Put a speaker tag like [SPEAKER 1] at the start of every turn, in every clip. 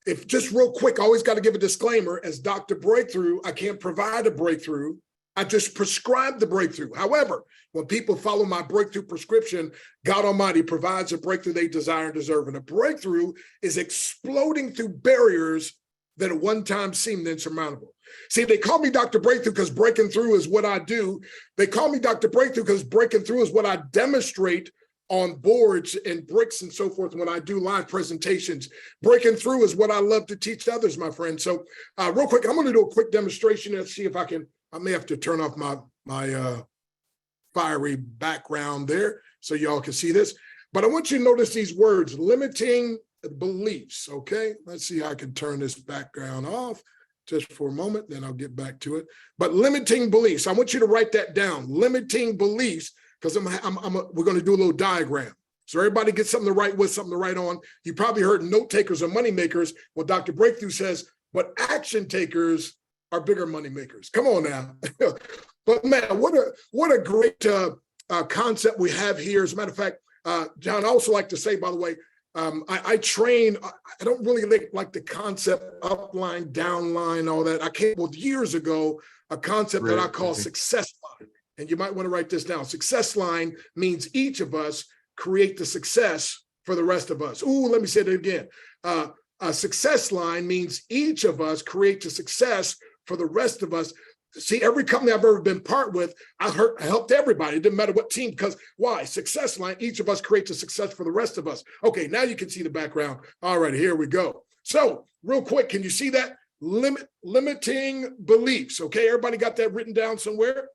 [SPEAKER 1] if just real quick, I always got to give a disclaimer. As Dr. Breakthrough, I can't provide a breakthrough. I just prescribe the breakthrough. However, when people follow my breakthrough prescription, God Almighty provides a breakthrough they desire and deserve. And a breakthrough is exploding through barriers that at one time seemed insurmountable. See, they call me Dr. Breakthrough because breaking through is what I do. They call me Dr. Breakthrough because breaking through is what I demonstrate on boards and bricks and so forth when I do live presentations. Breaking through is what I love to teach others, my friend. So real quick, I'm going to do a quick demonstration and see if I can. I may have to turn off my fiery background there so y'all can see this. But I want you to notice these words, limiting beliefs, okay? Let's see how I can turn this background off just for a moment, then I'll get back to it. But limiting beliefs, I want you to write that down, limiting beliefs, because we're going to do a little diagram. So everybody gets something to write with, something to write on. You probably heard note takers are money makers. Well, Dr. Breakthrough says, but action takers are bigger money makers. Come on now. But man, what a great concept we have here. As a matter of fact, John, I also like to say, by the way, I train, I don't really like the concept upline, downline, all that. I came with years ago, a concept that I call success line. And you might want to write this down. Success line means each of us create the success for the rest of us. Ooh, let me say that again. A success line means each of us create the success for the rest of us. See, every company I've ever been part with, I helped everybody. It didn't matter what team, because why? Success line, each of us creates a success for the rest of us. Okay, now you can see the background. All right, here we go. So real quick, can you see that? Limiting beliefs. Okay, everybody got that written down somewhere?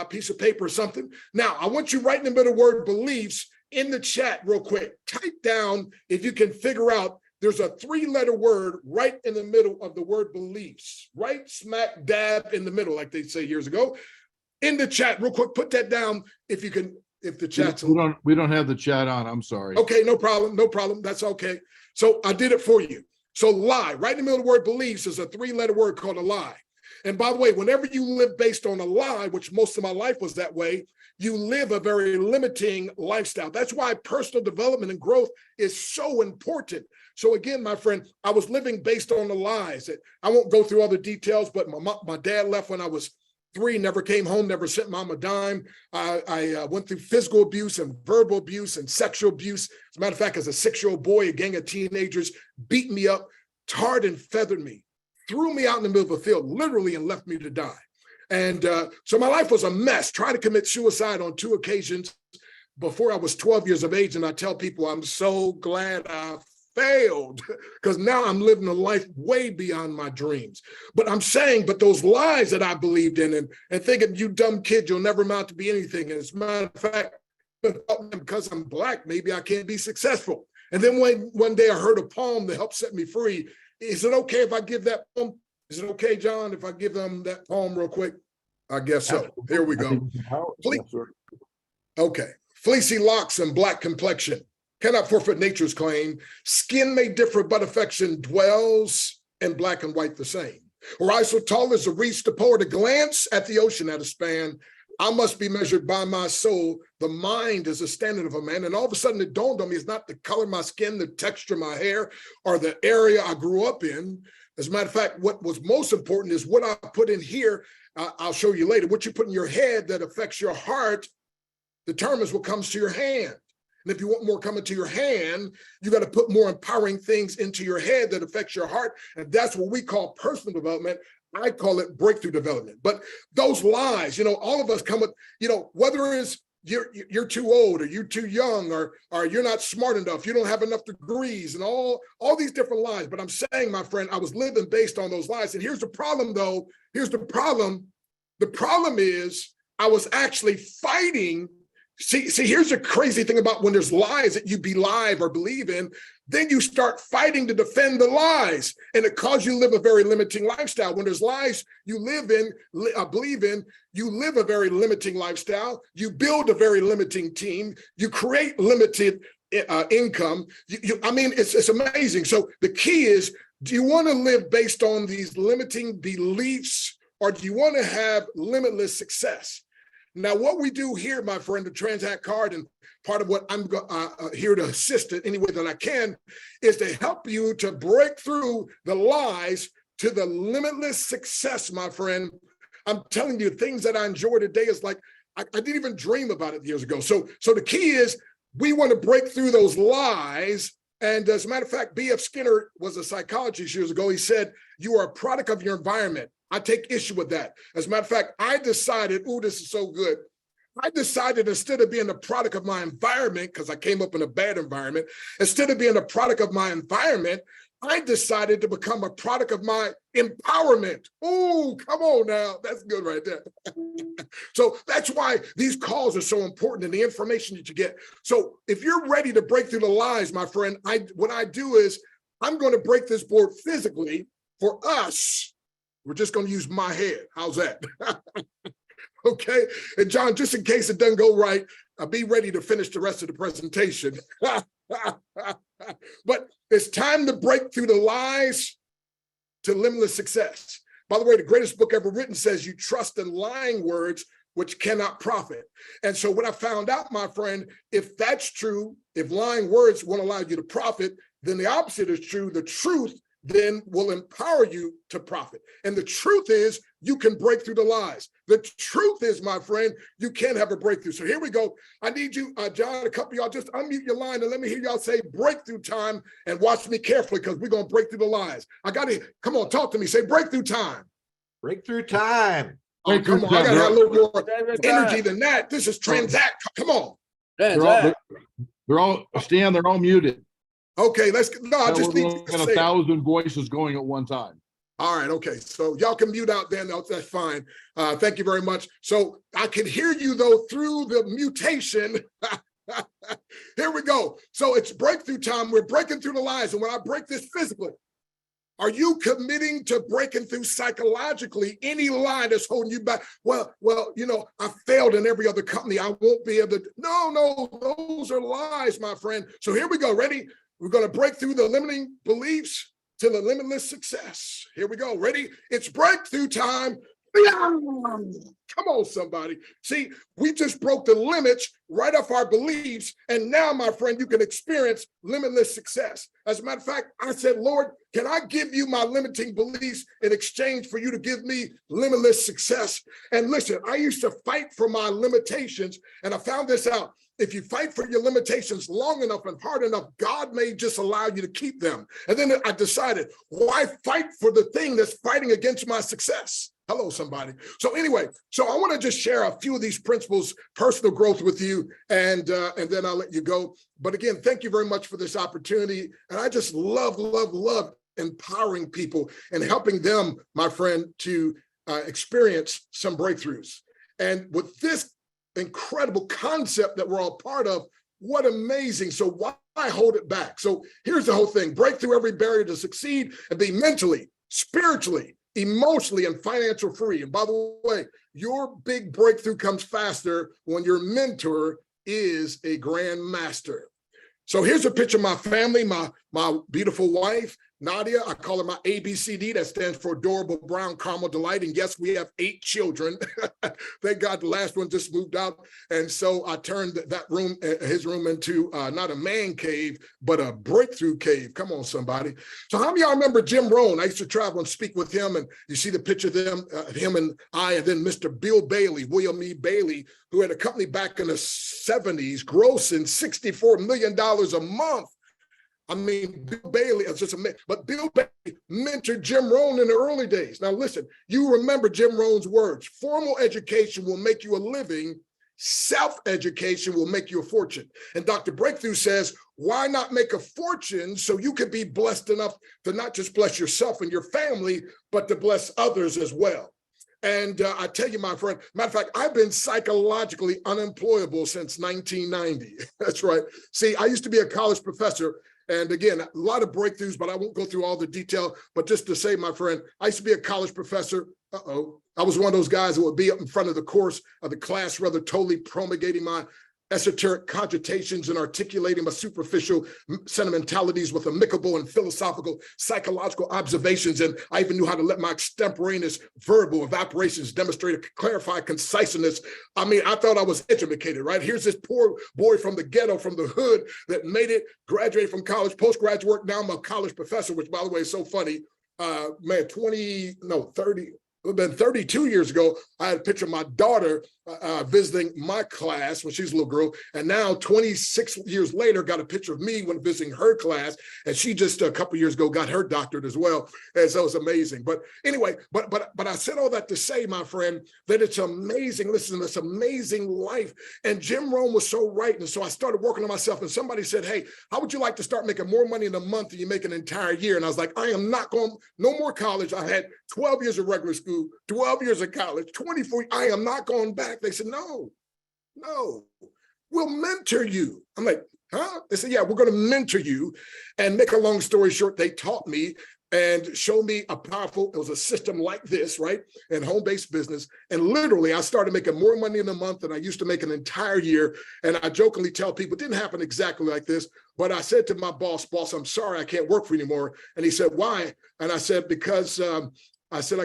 [SPEAKER 1] Piece of paper or something. Now, I want you right in the middle of the word beliefs in the chat real quick. Type down, if you can figure out, there's a 3-letter word right in the middle of the word beliefs, right smack dab in the middle, like they say years ago. In the chat, real quick, put that down if you can, if the chat's on.
[SPEAKER 2] We don't have the chat on, I'm sorry.
[SPEAKER 1] Okay, no problem, that's okay. So I did it for you. So lie, right in the middle of the word beliefs is a 3-letter word called a lie. And by the way, whenever you live based on a lie, which most of my life was that way, you live a very limiting lifestyle. That's why personal development and growth is so important. So again, my friend, I was living based on the lies. I won't go through all the details, but my dad left when I was 3, never came home, never sent mom a dime. I went through physical abuse and verbal abuse and sexual abuse. As a matter of fact, as a 6-year-old boy, a gang of teenagers beat me up, tarred and feathered me, threw me out in the middle of a field, literally, and left me to die. And so my life was a mess. Tried to commit suicide on 2 occasions before I was 12 years of age. And I tell people, I'm so glad I failed, because now I'm living a life way beyond my dreams. But I'm saying, but those lies that I believed in and thinking, you dumb kid, you'll never amount to be anything. And as a matter of fact, because I'm Black, maybe I can't be successful. And then one day I heard a poem that helped set me free. Is it okay if I give that poem? Is it okay, John, if I give them that poem real quick? I guess so. Here we go. Okay. Fleecy locks and black complexion cannot forfeit nature's claim. Skin may differ, but affection dwells, and black and white the same. Rise so tall as to reach the pole, to glance at the ocean at a span. I must be measured by my soul. The mind is the standard of a man. And all of a sudden it dawned on me, it's not the color of my skin, the texture of my hair, or the area I grew up in. As a matter of fact, what was most important is what I put in here. I'll show you later. What you put in your head that affects your heart determines what comes to your hand. And if you want more coming to your hand, you got to put more empowering things into your head that affects your heart. And that's what we call personal development. I call it breakthrough development. But those lies, all of us come with, whether it's you're too old, or you're too young, or you're not smart enough, you don't have enough degrees, and all these different lies. But I'm saying, my friend, I was living based on those lies. And here's the problem, though. Here's the problem. The problem is I was actually fighting. See, here's the crazy thing about when there's lies that you believe or believe in, then you start fighting to defend the lies, and it causes you to live a very limiting lifestyle. When there's lies you believe in, you live a very limiting lifestyle. You build a very limiting team. You create limited income. It's amazing. So the key is, do you want to live based on these limiting beliefs, or do you want to have limitless success? Now, what we do here, my friend, the Transact card, and part of what I'm here to assist in any way that I can, is to help you to break through the lies to the limitless success, my friend. I'm telling you, things that I enjoy today is like, I didn't even dream about it years ago. So the key is we want to break through those lies. And as a matter of fact, B.F. Skinner was a psychologist years ago. He said, you are a product of your environment. I take issue with that. As a matter of fact, I decided, ooh, this is so good. I decided instead of being a product of my environment, because I came up in a bad environment, instead of being a product of my environment, I decided to become a product of my empowerment. Ooh, come on now. That's good right there. So that's why these calls are so important and the information that you get. So if you're ready to break through the lies, my friend, what I do is I'm going to break this board physically for us. We're just going to use my head. How's that? Okay. And John, just in case it doesn't go right, be ready to finish the rest of the presentation. But it's time to break through the lies to limitless success. By the way, the greatest book ever written says you trust in lying words which cannot profit. And so what I found out, my friend, if that's true, if lying words won't allow you to profit, then the opposite is true. The truth then will empower you to profit. And the truth is you can break through the lies. The truth is, my friend, you can have a breakthrough. So here we go. I need you, John, a couple of y'all just unmute your line and let me hear y'all say breakthrough time and watch me carefully because we're going to break through the lies. I got to, come on, talk to me. Say breakthrough time.
[SPEAKER 3] Breakthrough time.
[SPEAKER 1] Oh, come on, I got to have a little more energy than that. This is Transact. Come on.
[SPEAKER 2] They're all, Stan, they're all muted.
[SPEAKER 1] Okay, let's, no, I just need to
[SPEAKER 2] got
[SPEAKER 1] say
[SPEAKER 2] 1,000 voices going at one time.
[SPEAKER 1] All right, okay, so y'all can mute out then, that's fine. Thank you very much. So I can hear you though through the mutation. Here we go. So it's breakthrough time. We're breaking through the lies. And when I break this physically, are you committing to breaking through psychologically any lie that's holding you back? Well, you know, I failed in every other company. I won't be able to. No, those are lies, my friend. So here we go. Ready? We're going to break through the limiting beliefs to the limitless success. Here we go. Ready? It's breakthrough time. Come on, somebody. See, we just broke the limits right off our beliefs. And now, my friend, you can experience limitless success. As a matter of fact, I said, Lord, can I give you my limiting beliefs in exchange for you to give me limitless success? And listen, I used to fight for my limitations. And I found this out. If you fight for your limitations long enough and hard enough, God may just allow you to keep them. And then I decided, why fight for the thing that's fighting against my success? Hello, somebody. So anyway, so I want to just share a few of these principles, personal growth with you, and then I'll let you go. But again, thank you very much for this opportunity. And I just love empowering people and helping them, my friend, to experience some breakthroughs. And with this incredible concept that we're all part of, what amazing. So why hold it back? So here's the whole thing. Break through every barrier to succeed and be mentally, spiritually, emotionally, and financial free. And by the way, your big breakthrough comes faster when your mentor is a grandmaster. So here's a picture of my family, my beautiful wife, Nadia. I call her my ABCD. That stands for Adorable Brown Caramel Delight. And yes, we have 8 children. Thank God the last one just moved out. And so I turned that room, his room, into not a man cave, but a breakthrough cave. Come on, somebody. So how many of y'all remember Jim Rohn? I used to travel and speak with him. And you see the picture of them, him and I, and then Mr. Bill Bailey, William E. Bailey, who had a company back in the 70s, grossing $64 million a month. I mean, Bill Bailey is just amazing. But Bill Bailey mentored Jim Rohn in the early days. Now, listen, you remember Jim Rohn's words. Formal education will make you a living. Self-education will make you a fortune. And Dr. Breakthrough says, why not make a fortune so you could be blessed enough to not just bless yourself and your family, but to bless others as well. And I tell you, my friend, matter of fact, I've been psychologically unemployable since 1990. That's right. See, I used to be a college professor. And again, a lot of breakthroughs, but I won't go through all the detail. But just to say, my friend, I used to be a college professor. I was one of those guys that would be up in front of the course of the class, rather totally promulgating my esoteric cogitations and articulating my superficial sentimentalities with amicable and philosophical psychological observations. And I even knew how to let my extemporaneous verbal evaporations demonstrate a clarified conciseness. I mean, I thought I was educated, right? Here's this poor boy from the ghetto, from the hood, that made it, graduated from college, postgraduate work. Now I'm a college professor, which, by the way, is so funny. 32 years ago, I had a picture of my daughter visiting my class when she was a little girl. And now 26 years later, got a picture of me when visiting her class. And she just a couple years ago got her doctorate as well. And so it's amazing. But anyway, but I said all that to say, my friend, that it's amazing. Listen, it's amazing life. And Jim Rohn was so right. And so I started working on myself. And somebody said, hey, how would you like to start making more money in a month than you make an entire year? And I was like, I am not going, no more college. I had 12 years of regular school, 12 years of college, 24. I am not going back. They said, no, we'll mentor you. I'm like, huh? They said, yeah, we're going to mentor you. And make a long story short, they taught me and showed me it was a system like this, right? And home-based business. And literally, I started making more money in a month than I used to make an entire year. And I jokingly tell people, it didn't happen exactly like this, but I said to my boss, I'm sorry, I can't work for you anymore. And he said, why? And I said, because I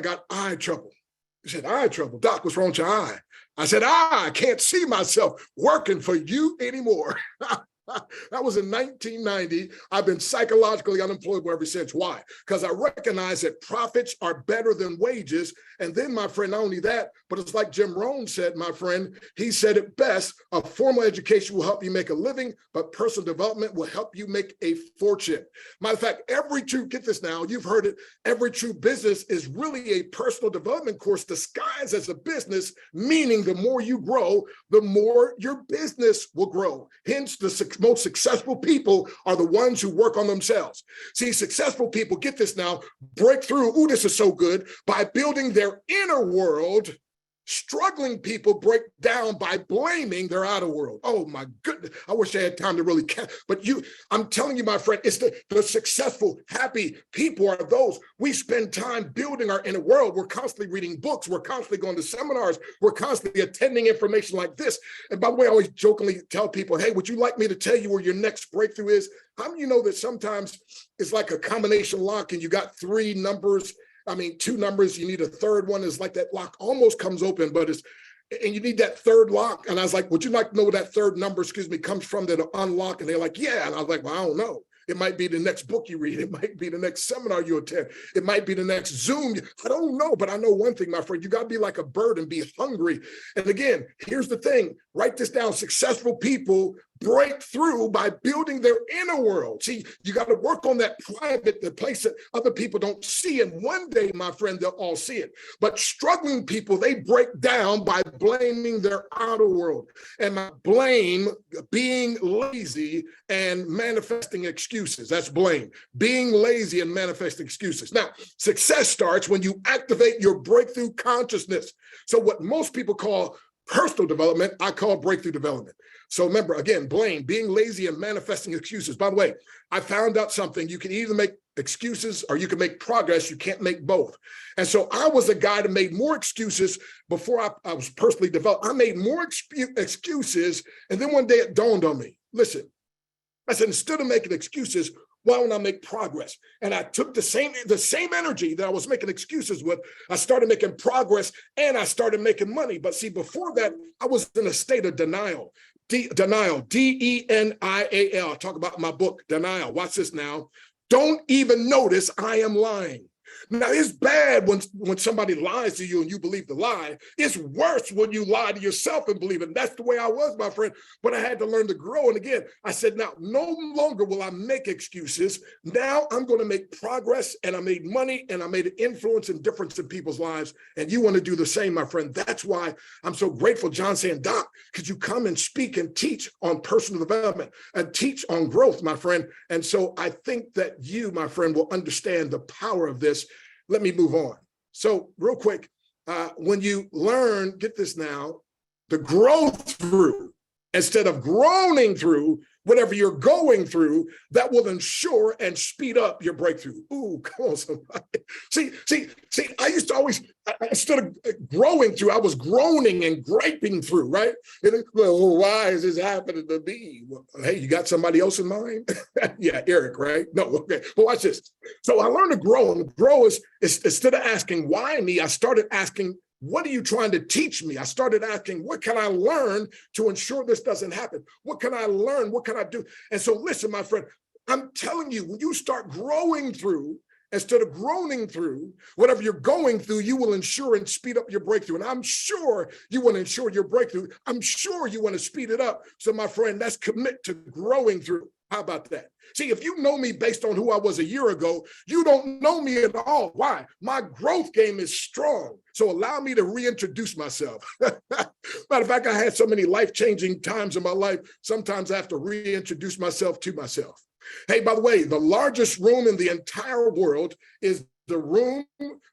[SPEAKER 1] got eye trouble. He said, eye trouble? Doc, what's wrong with your eye? I said, I can't see myself working for you anymore. That was in 1990. I've been psychologically unemployable ever since. Why? Because I recognize that profits are better than wages. And then, my friend, not only that, but it's like Jim Rohn said, my friend, he said it best, a formal education will help you make a living, but personal development will help you make a fortune. Matter of fact, get this now, you've heard it, every true business is really a personal development course disguised as a business, meaning the more you grow, the more your business will grow. Hence, the most successful people are the ones who work on themselves. See, successful people, get this now, break through, ooh, this is so good, by building their inner world. Struggling people break down by blaming their outer world. Oh my goodness, I wish I had time to really catch, but I'm telling you, my friend, it's the successful, happy people are those. We spend time building our inner world. We're constantly reading books. We're constantly going to seminars. We're constantly attending information like this. And by the way, I always jokingly tell people, hey, would you like me to tell you where your next breakthrough is? How many of you know that sometimes it's like a combination lock and you got two numbers, you need a third one, is like that lock almost comes open, and you need that third lock. And I was like, would you like to know where that third number, comes from to unlock? And they're like, yeah. And I was like, well, I don't know. It might be the next book you read. It might be the next seminar you attend. It might be the next Zoom. I don't know, but I know one thing, my friend, you got to be like a bird and be hungry. And again, here's the thing, write this down. Successful people break through by building their inner world. See, you got to work on that private, the place that other people don't see. And one day, my friend, they'll all see it. But struggling people, they break down by blaming their outer world. And I blame being lazy and manifesting excuses. That's blame. Being lazy and manifesting excuses. Now, success starts when you activate your breakthrough consciousness. So what most people call personal development, I call breakthrough development. So remember, again, blame, being lazy and manifesting excuses. By the way, I found out something. You can either make excuses or you can make progress. You can't make both. And so I was a guy that made more excuses before I was personally developed. I made more excuses. And then one day it dawned on me. Listen, I said, instead of making excuses, why don't I make progress? And I took the same energy that I was making excuses with. I started making progress and I started making money. But see, before that, I was in a state of denial. Denial, D-E-N-I-A-L. I talk about my book, Denial. Watch this now. Don't even notice I am lying. Now, it's bad when somebody lies to you and you believe the lie. It's worse when you lie to yourself and believe it. And that's the way I was, my friend. But I had to learn to grow. And again, I said, now, no longer will I make excuses. Now I'm going to make progress. And I made money and I made an influence and difference in people's lives. And you want to do the same, my friend. That's why I'm so grateful, John, saying, Doc, could you come and speak and teach on personal development and teach on growth, my friend? And so I think that you, my friend, will understand the power of this. Let me move on. So real quick, when you learn, get this now, the growth through, instead of groaning through whatever you're going through, that will ensure and speed up your breakthrough. Ooh, come on, somebody. See, See, I used to always, instead of growing through, I was groaning and griping through, right? And, well, why is this happening to me? Well, hey, you got somebody else in mind? Yeah, Eric, right? No, okay. Well, watch this. So I learned to grow, and grow is instead of asking why me, I started asking, what are you trying to teach me? I started asking, what can I learn to ensure this doesn't happen? What can I learn? What can I do? And so listen, my friend, I'm telling you, when you start growing through, instead of groaning through, whatever you're going through, you will ensure and speed up your breakthrough. And I'm sure you want to ensure your breakthrough. I'm sure you want to speed it up. So my friend, let's commit to growing through. How about that? See, if you know me based on who I was a year ago, you don't know me at all. Why? My growth game is strong. So allow me to reintroduce myself. Matter of fact, I had so many life-changing times in my life, sometimes I have to reintroduce myself to myself. Hey, by the way, the largest room in the entire world is the room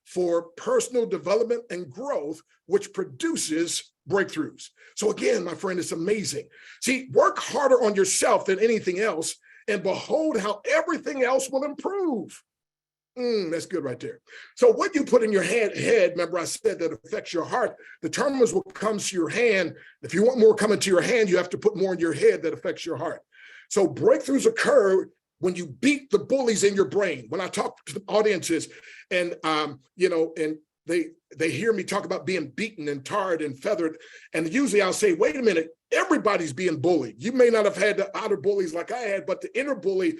[SPEAKER 1] for personal development and growth, which produces breakthroughs. So again, my friend, it's amazing. See, work harder on yourself than anything else, and behold how everything else will improve. That's good right there. So what you put in your head, remember I said that affects your heart, determines what comes to your hand. If you want more coming to your hand, you have to put more in your head that affects your heart. So breakthroughs occur when you beat the bullies in your brain. When I talk to audiences and, and they hear me talk about being beaten and tarred and feathered. And usually I'll say, wait a minute, everybody's being bullied. You may not have had the outer bullies like I had, but the inner bully,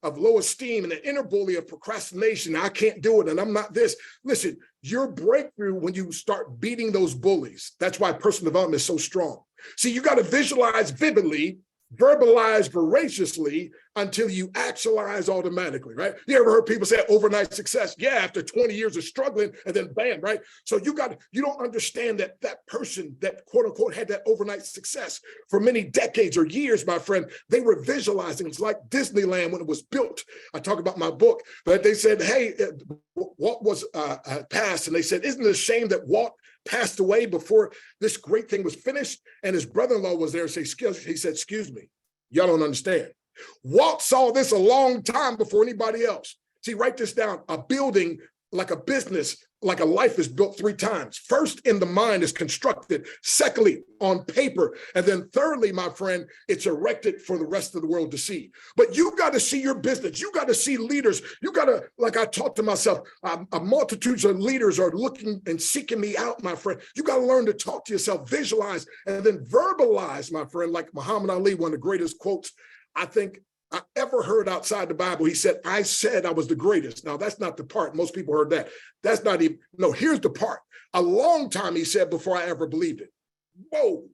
[SPEAKER 1] of low esteem and the inner bully of procrastination. I can't do it and I'm not this. Listen, your breakthrough when you start beating those bullies. That's why personal development is so strong. See, you got to visualize vividly, verbalize voraciously until you actualize automatically, right? You ever heard people say overnight success? Yeah, after 20 years of struggling and then bam, right? So you don't understand that person that quote unquote had that overnight success for many decades or years, my friend, they were visualizing. It's like Disneyland when it was built. I talk about my book, but they said, hey, Walt was passed. And they said, isn't it a shame that Walt passed away before this great thing was finished? And his brother-in-law was there and he said, excuse me, y'all don't understand. Walt saw this a long time before anybody else. See, write this down. A building, like a business, like a life is built 3 times. First, in the mind is constructed. Secondly, on paper. And then thirdly, my friend, it's erected for the rest of the world to see. But you got to see your business. You got to see leaders. You got to, like I talk to myself, a multitudes of leaders are looking and seeking me out, my friend. You got to learn to talk to yourself, visualize, and then verbalize, my friend, like Muhammad Ali, one of the greatest quotes I think I ever heard outside the Bible. He said I was the greatest. Now, that's not the part. Most people heard that. That's not even, no, here's the part. A long time, he said, before I ever believed it. Whoa.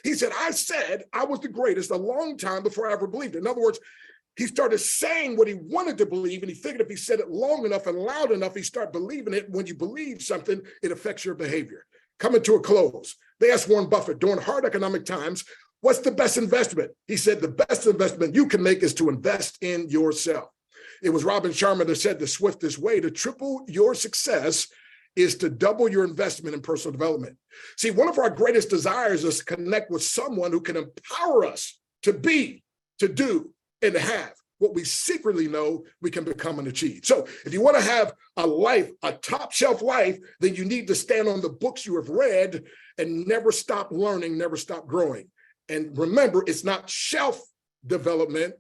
[SPEAKER 1] He said, I said I was the greatest a long time before I ever believed it. In other words, he started saying what he wanted to believe, and he figured if he said it long enough and loud enough, he started believing it. When you believe something, it affects your behavior. Coming to a close, they asked Warren Buffett during hard economic times, what's the best investment? He said, the best investment you can make is to invest in yourself. It was Robin Sharma that said the swiftest way to triple your success is to double your investment in personal development. See, one of our greatest desires is to connect with someone who can empower us to be, to do, and to have what we secretly know we can become and achieve. So if you want to have a life, a top shelf life, then you need to stand on the books you have read and never stop learning, never stop growing. And remember, it's not shelf development,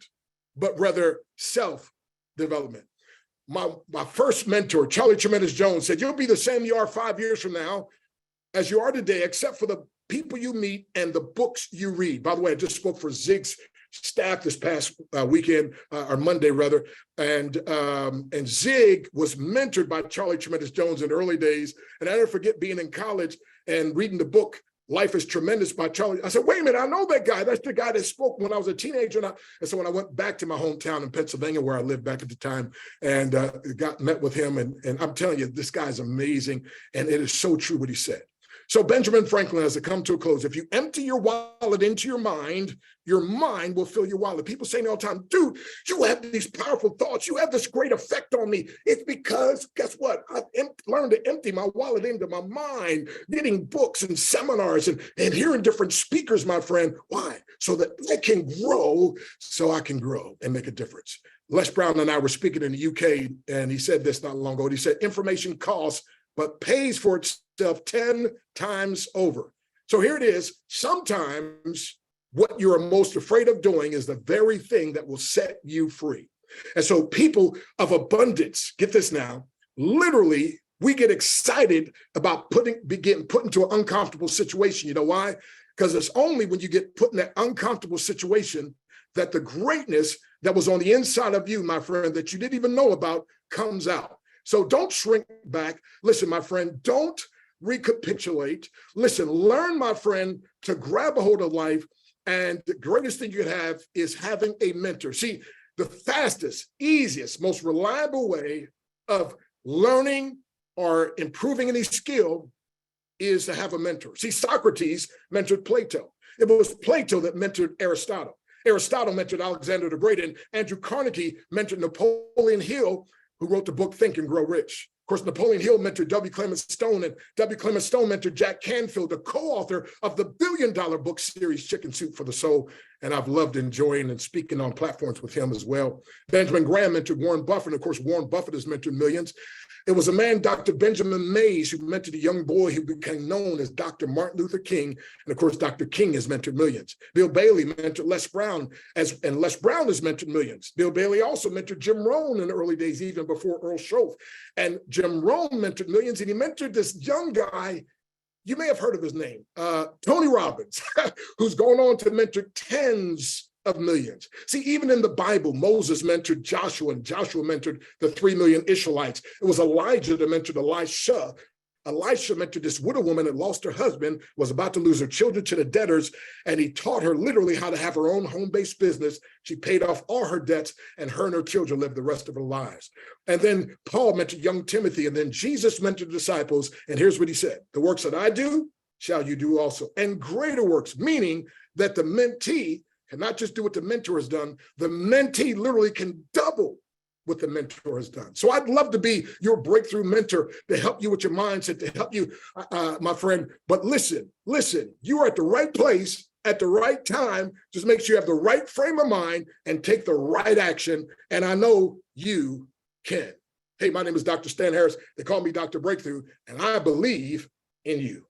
[SPEAKER 1] but rather self-development. My first mentor, Charlie Tremendous Jones, said, you'll be the same you are 5 years from now as you are today, except for the people you meet and the books you read. By the way, I just spoke for Zig's staff this past weekend, or Monday rather, and Zig was mentored by Charlie Tremendous Jones in the early days. And I never forget being in college and reading the book Life is Tremendous by Charlie. I said, wait a minute, I know that guy. That's the guy that spoke when I was a teenager. And so when I went back to my hometown in Pennsylvania, where I lived back at the time, and met with him, and I'm telling you, this guy's amazing. And it is so true what he said. So Benjamin Franklin, as it come to a close, if you empty your wallet into your mind will fill your wallet. People say me all the time, dude, you have these powerful thoughts. You have this great effect on me. It's because, guess what? I've learned to empty my wallet into my mind, getting books and seminars and hearing different speakers, my friend. Why? So that I can grow, so I can grow and make a difference. Les Brown and I were speaking in the UK, and he said this not long ago. He said, information costs, but pays for itself 10 times over. So here it is. Sometimes what you're most afraid of doing is the very thing that will set you free. And so people of abundance, get this now, literally, we get excited about getting put into an uncomfortable situation. You know why? Because it's only when you get put in that uncomfortable situation that the greatness that was on the inside of you, my friend, that you didn't even know about, comes out. So don't shrink back. Listen, my friend, don't recapitulate. Listen, learn, my friend, to grab a hold of life. And the greatest thing you can have is having a mentor. See, the fastest, easiest, most reliable way of learning or improving any skill is to have a mentor. See, Socrates mentored Plato. It was Plato that mentored Aristotle. Aristotle mentored Alexander the Great, and Andrew Carnegie mentored Napoleon Hill, who wrote the book Think and Grow Rich. Of course, Napoleon Hill mentored W. Clement Stone, and W. Clement Stone mentored Jack Canfield, the co-author of the billion-dollar book series Chicken Soup for the Soul. And I've loved enjoying and speaking on platforms with him as well. Benjamin Graham mentored Warren Buffett. And of course, Warren Buffett has mentored millions. It was a man, Dr. Benjamin Mays, who mentored a young boy who became known as Dr. Martin Luther King. And of course, Dr. King has mentored millions. Bill Bailey mentored Les Brown, and Les Brown has mentored millions. Bill Bailey also mentored Jim Rohn in the early days, even before Earl Schoaf. And Jim Rohn mentored millions, and he mentored this young guy. You may have heard of his name, Tony Robbins, who's going on to mentor tens of millions. See, even in the Bible, Moses mentored Joshua, and Joshua mentored the 3 million Israelites. It was Elijah that mentored Elisha. Elisha mentored this widow woman that lost her husband, was about to lose her children to the debtors, and he taught her literally how to have her own home-based business. She paid off all her debts, and her children lived the rest of their lives. And then Paul mentored young Timothy, and then Jesus mentored the disciples, and here's what he said: the works that I do, shall you do also, and greater works, meaning that the mentee can not just do what the mentor has done, the mentee literally can double what the mentor has done. So I'd love to be your breakthrough mentor, to help you with your mindset, to help you, my friend. But listen, you are at the right place at the right time. Just make sure you have the right frame of mind and take the right action. And I know you can. Hey, my name is Dr. Stan Harris. They call me Dr. Breakthrough, and I believe in you.